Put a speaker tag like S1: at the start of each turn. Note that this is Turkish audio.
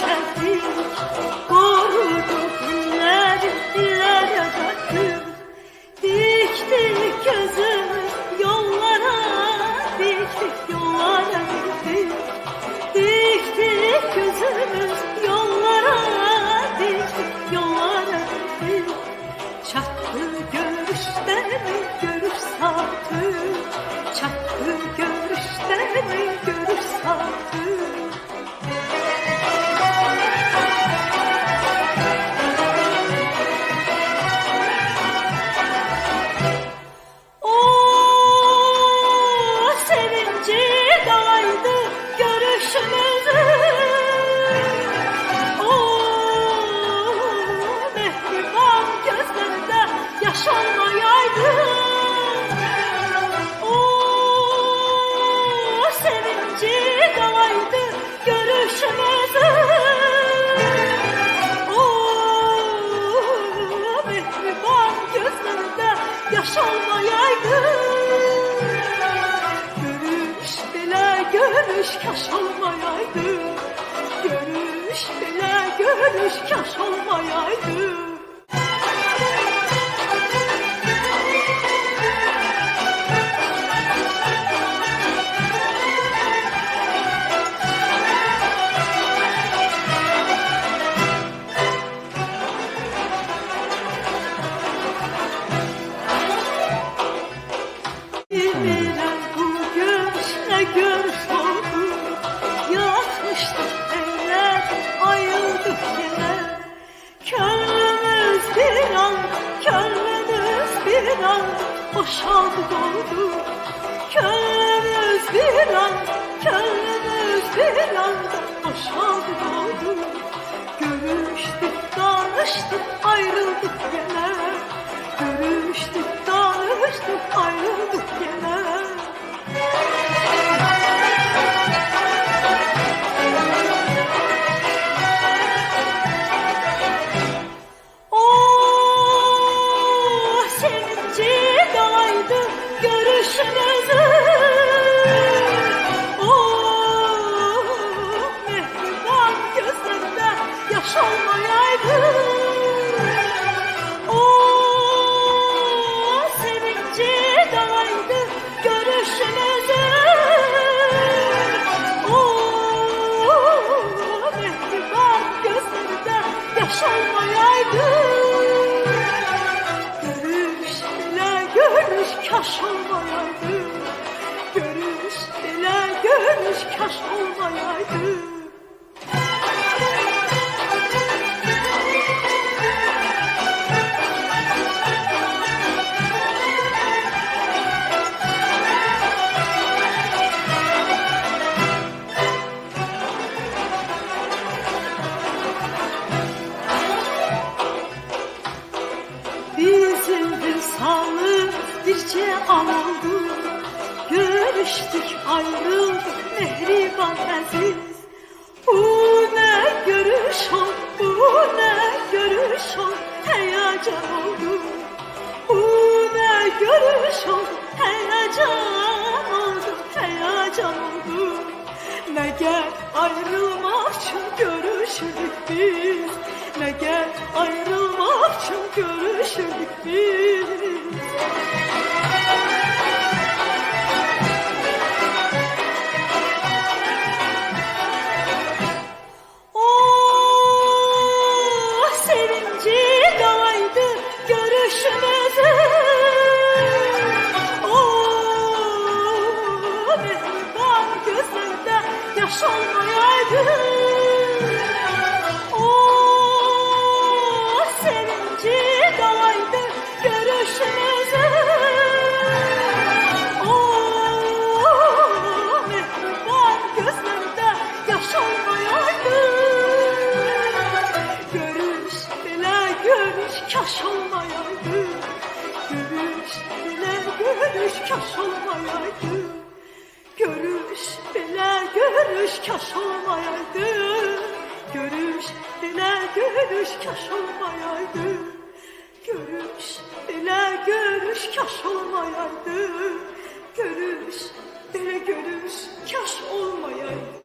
S1: yeşerdik, koruduk illere bakıp. Diktik gözümüz yollara, diktik yollara diktik. Diktik gözümüz yollara, diktik yollara diktik. Çattı görüşte mi görüş saati, çattı görüşte mi görüş saati. O sevinci dalaydı görüşümüzün. O mehriban gözlerinde yaş olmayaydı. O sevinci dalaydı görüşümüzün. O mehriban gözlerinde yaş olmayaydı. Görüş bile görüş kaş olmayaydı. Görüş bile görüş kaş olmayaydı. Bilmem bu görüş ne görüş oldu. Yakmıştık eller, ayrıldık yine. Könlümüz bir an, könlümüz bir an boşaldı doldu. Könlümüz bir an, könlümüz bir an boşaldı doldu. Görüştük, danıştık, ayrıldık yine. Görüştük, danıştık, ayrıldık yine. O sevinci dalaydı görüşümüzün. O mehriban gözlerinde yaş olmayaydı. O sevinci dalaydı görüşümüzün. O mehriban gözlerinde yaş olmayaydı. Görüş bile görüş kaş olmayaydı. Görüş bile görüş kaş olmayaydı. Bizim bir sağlık birce an oldu. Görüştük ayrıldık mehriban aziz. Bu ne görüş ol, bu ne görüş ol, heyecan oldu. Bu ne görüş ol, heyecan oldu, heyecan oldu. Ne gel ayrılmak için görüşürdük biz. Ne gel ayrılmak için görüşürdük biz. O sevinci dalaydı görüşümüzün. O mehriban gözlerinde yaş olmayaydı. O sevinci dalaydı görüşümüzün. O mehriban gözlerinde yaş olmayaydı. Görüş bile görüş kaş olmayaydı. Görüş bile görüş kaş olmayaydı. Görüş bile görüş kaş olmayaydı. Görüş bile görüş kaş olmayaydı. Görüş bile görüş kaş olmayaydı. Görüş bile görüş kaş olmayaydı.